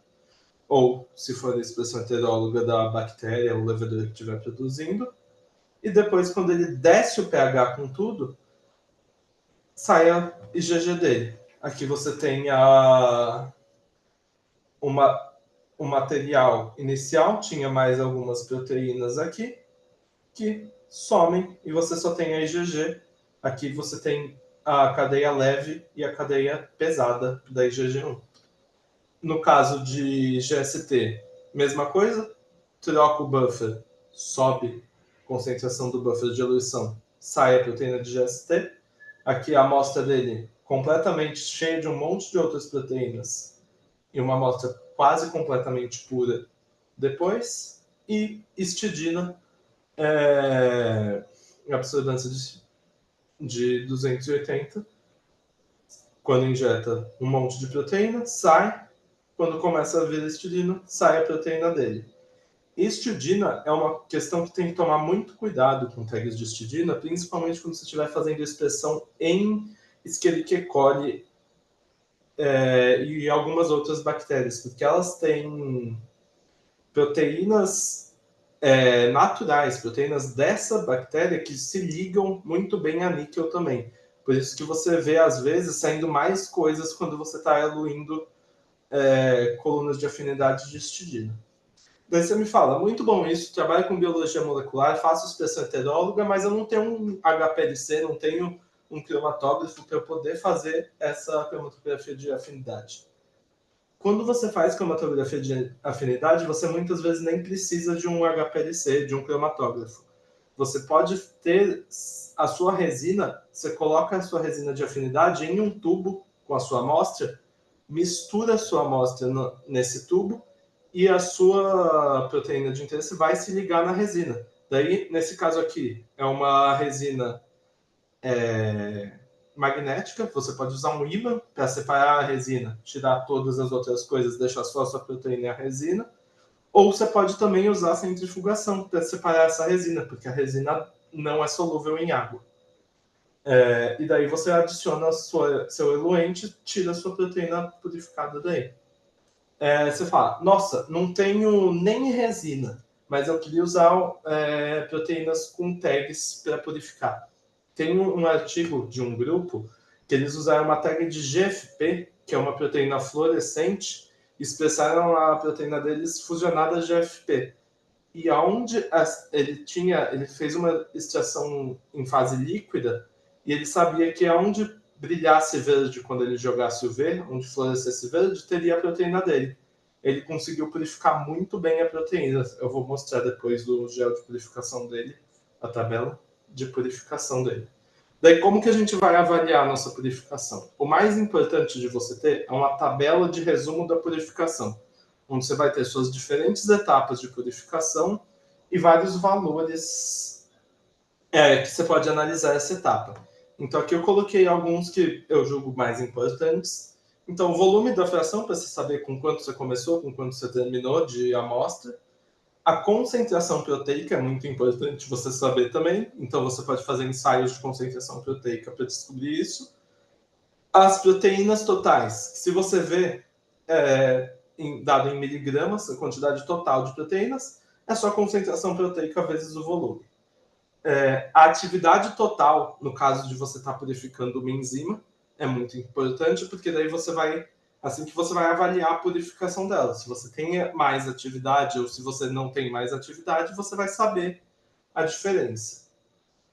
ou se for a expressão heteróloga da bactéria ou levedura que estiver produzindo, e depois, quando ele desce o pH com tudo, sai a IgG dele. Aqui você tem o material inicial, tinha mais algumas proteínas aqui, que somem e você só tem a IgG. Aqui você tem a cadeia leve e a cadeia pesada da IgG1. No caso de GST, mesma coisa, troca o buffer, sobe a concentração do buffer de eluição, sai a proteína de GST. Aqui a amostra dele completamente cheia de um monte de outras proteínas e uma amostra quase completamente pura depois. E histidina, absordância de 280, Quando injeta um monte de proteína, sai. Quando começa a vir histidina, sai a proteína dele. Histidina é uma questão que tem que tomar muito cuidado com tags de histidina, principalmente quando você estiver fazendo expressão em Escherichia coli e algumas outras bactérias, porque elas têm proteínas naturais, proteínas dessa bactéria que se ligam muito bem a níquel também. Por isso que você vê, às vezes, saindo mais coisas quando você está eluindo colunas de afinidade de histidina. Daí você me fala, muito bom isso, trabalho com biologia molecular, faço expressão heteróloga, mas eu não tenho um HPLC, não tenho um cromatógrafo para eu poder fazer essa cromatografia de afinidade. Quando você faz cromatografia de afinidade, você muitas vezes nem precisa de um HPLC, de um cromatógrafo. Você pode ter a sua resina, você coloca a sua resina de afinidade em um tubo com a sua amostra, mistura a sua amostra nesse tubo e a sua proteína de interesse vai se ligar na resina. Daí, nesse caso aqui, é uma resina magnética, você pode usar um ímã para separar a resina, tirar todas as outras coisas, deixar só a sua proteína e a resina, ou você pode também usar a centrifugação para separar essa resina, porque a resina não é solúvel em água. E daí você adiciona seu eluente, tira a sua proteína purificada daí. Você fala, nossa, não tenho nem resina, mas eu queria usar proteínas com tags para purificar. Tem um artigo de um grupo que eles usaram uma tag de GFP, que é uma proteína fluorescente, e expressaram a proteína deles fusionada a GFP. E aonde ele fez uma extração em fase líquida, e ele sabia que aonde brilhasse verde quando ele jogasse o V, onde florescesse verde, teria a proteína dele. Ele conseguiu purificar muito bem a proteína. Eu vou mostrar depois do gel de purificação dele, a tabela de purificação dele. Daí, como que a gente vai avaliar a nossa purificação? O mais importante de você ter é uma tabela de resumo da purificação, onde você vai ter suas diferentes etapas de purificação e vários valores que você pode analisar essa etapa. Então, aqui eu coloquei alguns que eu julgo mais importantes. Então, o volume da fração, para você saber com quanto você começou, com quanto você terminou de amostra. A concentração proteica é muito importante você saber também. Então, você pode fazer ensaios de concentração proteica para descobrir isso. As proteínas totais. Se você vê dado em miligramas, a quantidade total de proteínas, é só a concentração proteica vezes o volume. A atividade total, no caso de você estar purificando uma enzima, é muito importante, porque daí você vai, assim que você vai avaliar a purificação dela. Se você tem mais atividade ou se você não tem mais atividade, você vai saber a diferença.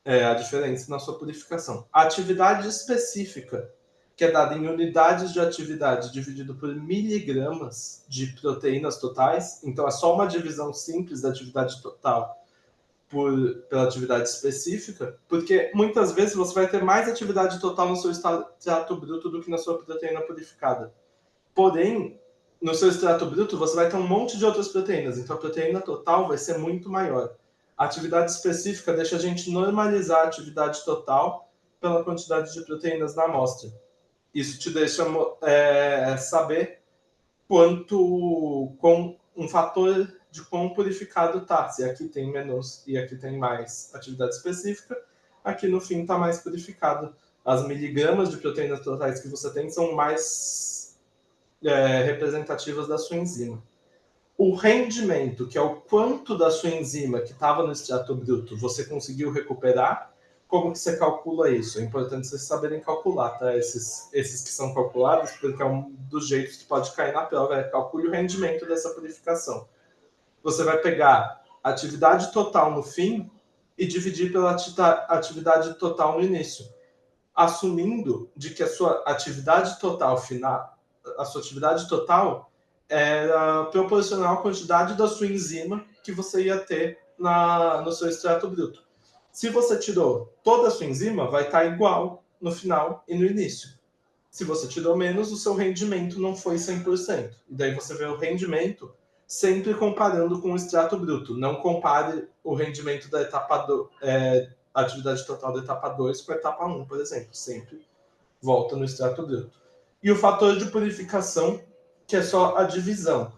A diferença na sua purificação. A atividade específica, que é dada em unidades de atividade dividido por miligramas de proteínas totais, então é só uma divisão simples da atividade total pela atividade específica, porque muitas vezes você vai ter mais atividade total no seu extrato bruto do que na sua proteína purificada. Porém, no seu extrato bruto você vai ter um monte de outras proteínas, então a proteína total vai ser muito maior. A atividade específica deixa a gente normalizar a atividade total pela quantidade de proteínas na amostra. Isso te deixa saber com um fator de quão purificado está. Se aqui tem menos e aqui tem mais atividade específica, aqui no fim está mais purificado. As miligramas de proteínas totais que você tem são mais representativas da sua enzima. O rendimento, que é o quanto da sua enzima que estava no extrato bruto você conseguiu recuperar, como que você calcula isso? É importante vocês saberem calcular, tá? Esses que são calculados, porque é um dos jeitos que pode cair na prova, calcule o rendimento dessa purificação. Você vai pegar a atividade total no fim e dividir pela atividade total no início, assumindo de que a sua atividade total final, a sua atividade total era proporcional à quantidade da sua enzima que você ia ter no seu extrato bruto. Se você tirou toda a sua enzima, vai estar igual no final e no início. Se você tirou menos, o seu rendimento não foi 100%. E daí você vê o rendimento sempre comparando com o extrato bruto. Não compare o rendimento da etapa a atividade total da etapa 2 com a etapa 1, por exemplo. Sempre volta no extrato bruto. e o fator de purificação, que é só a divisão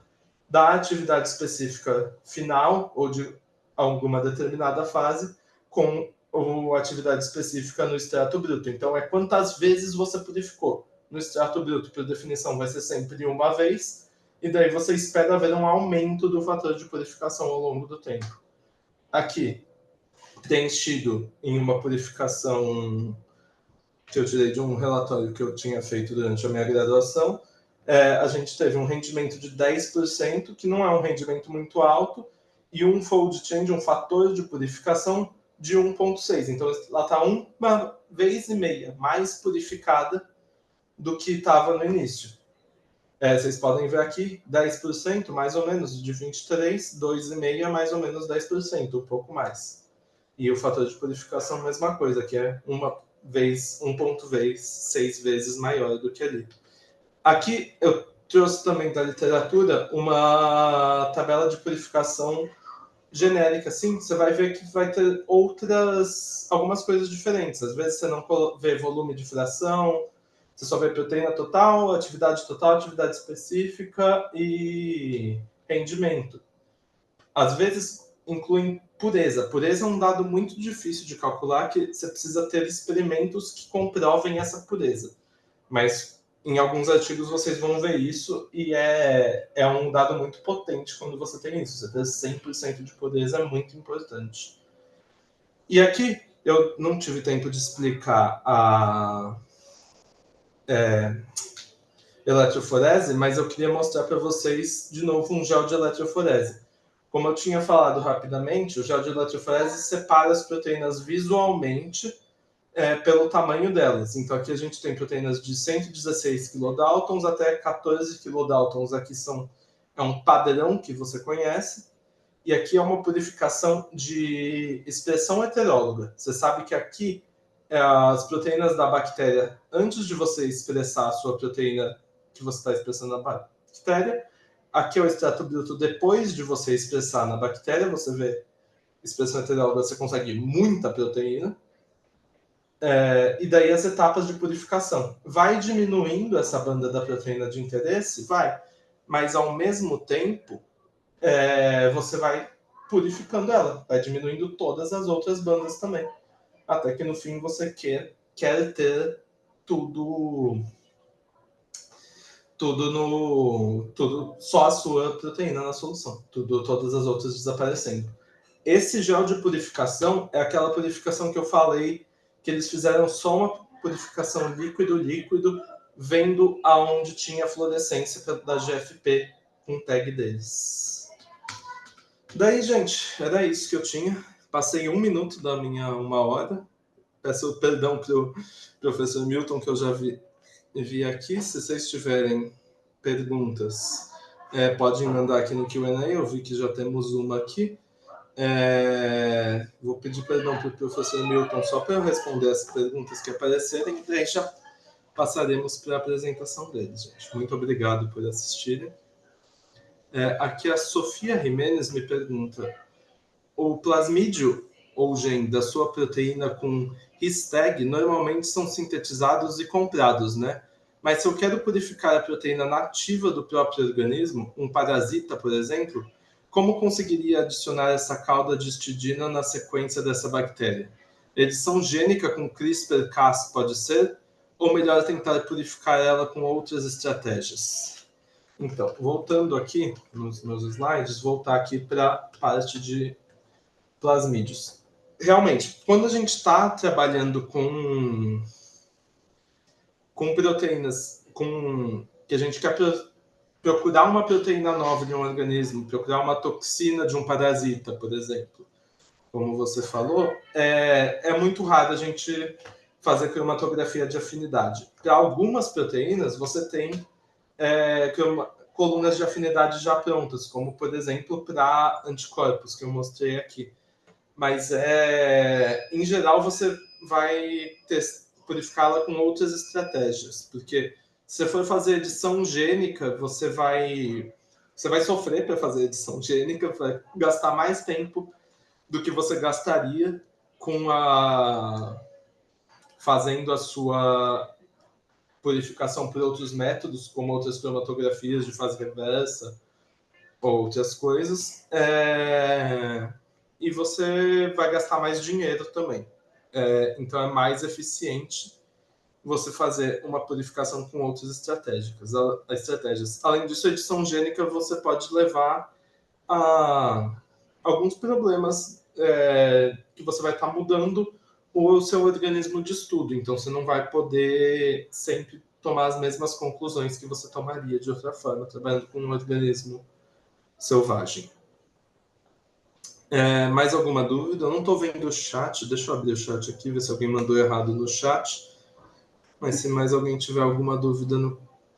da atividade específica final ou de alguma determinada fase com a atividade específica no extrato bruto. Então, é quantas vezes você purificou. No extrato bruto, por definição, vai ser sempre uma vez, e daí você espera ver um aumento do fator de purificação ao longo do tempo. Aqui, preenchido em uma purificação que eu tirei de um relatório que eu tinha feito durante a minha graduação, a gente teve um rendimento de 10%, que não é um rendimento muito alto, e um fold change, um fator de purificação de 1,6. Então, ela está uma vez e meia mais purificada do que estava no início. Vocês podem ver aqui, 10%, mais ou menos, de 23, 2,5% mais ou menos 10%, um pouco mais. E o fator de purificação, mesma coisa, que é 1,6 vezes maior do que ali. Aqui eu trouxe também da literatura uma tabela de purificação genérica, assim, você vai ver que vai ter algumas coisas diferentes. Às vezes você não vê volume de fração, você só vê proteína total, atividade específica e rendimento. Às vezes incluem pureza. Pureza é um dado muito difícil de calcular, que você precisa ter experimentos que comprovem essa pureza. Mas em alguns artigos vocês vão ver isso, e é um dado muito potente quando você tem isso. Você ter 100% de pureza é muito importante. E aqui eu não tive tempo de explicar a eletroforese, mas eu queria mostrar para vocês de novo um gel de eletroforese. Como eu tinha falado rapidamente, o gel de eletroforese separa as proteínas visualmente pelo tamanho delas. Então aqui a gente tem proteínas de 116 kilodaltons até 14 kilodaltons. Aqui é um padrão que você conhece. E aqui é uma purificação de expressão heteróloga. Você sabe que aqui as proteínas da bactéria, antes de você expressar a sua proteína que você está expressando na bactéria, aqui é o extrato bruto depois de você expressar na bactéria. Você vê expressão heteróloga, você consegue muita proteína. E daí as etapas de purificação. Vai diminuindo essa banda da proteína de interesse? Vai. Mas ao mesmo tempo, você vai purificando ela. Vai diminuindo todas as outras bandas também. Até que no fim você quer ter tudo só a sua proteína na solução. Todas as outras desaparecendo. Esse gel de purificação é aquela purificação que eu falei, que eles fizeram só uma purificação líquido-líquido, vendo aonde tinha a fluorescência da GFP com o tag deles. Daí, gente, era isso que eu tinha. Passei 1 minuto da minha 1 hora. Peço perdão para o professor Milton, que eu já vi aqui. Se vocês tiverem perguntas, podem mandar aqui no Q&A. Eu vi que já temos uma aqui. Vou pedir perdão para o professor Milton só para eu responder as perguntas que aparecerem, e daí já passaremos para a apresentação deles, gente. Muito obrigado por assistirem. Aqui a Sofia Jimenez me pergunta: o plasmídio ou gene da sua proteína com His-tag normalmente são sintetizados e comprados, né? Mas se eu quero purificar a proteína nativa do próprio organismo, um parasita, por exemplo, como conseguiria adicionar essa cauda de histidina na sequência dessa bactéria? Edição gênica com CRISPR-Cas pode ser? Ou melhor tentar purificar ela com outras estratégias? Então, voltando aqui nos meus slides, voltar aqui para a parte de plasmídios. Realmente, quando a gente está trabalhando com proteínas, que a gente quer procurar uma proteína nova de um organismo, procurar uma toxina de um parasita, por exemplo, como você falou, é muito raro a gente fazer cromatografia de afinidade. Para algumas proteínas, você tem colunas de afinidade já prontas, como, por exemplo, para anticorpos, que eu mostrei aqui. Mas, em geral, você vai purificá-la com outras estratégias, porque se você for fazer edição gênica, você vai sofrer para fazer edição gênica, vai gastar mais tempo do que você gastaria fazendo a sua purificação por outros métodos, como outras cromatografias de fase reversa, ou outras coisas, e você vai gastar mais dinheiro também. Então é mais eficiente você fazer uma purificação com outras estratégias. Além disso, a edição gênica você pode levar a alguns problemas que você vai estar mudando o seu organismo de estudo. Então, você não vai poder sempre tomar as mesmas conclusões que você tomaria de outra forma, trabalhando com um organismo selvagem. Mais alguma dúvida? Eu não estou vendo o chat. Deixa eu abrir o chat aqui, ver se alguém mandou errado no chat. Mas se mais alguém tiver alguma dúvida,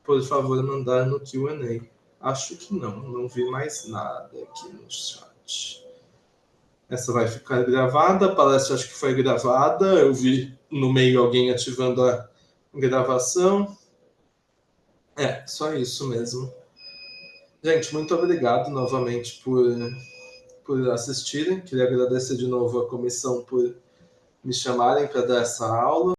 por favor, mandar no Q&A. Acho que não vi mais nada aqui no chat. Essa vai ficar gravada, a palestra acho que foi gravada, eu vi no meio alguém ativando a gravação. Só isso mesmo. Gente, muito obrigado novamente por assistirem. Queria agradecer de novo a comissão por me chamarem para dar essa aula.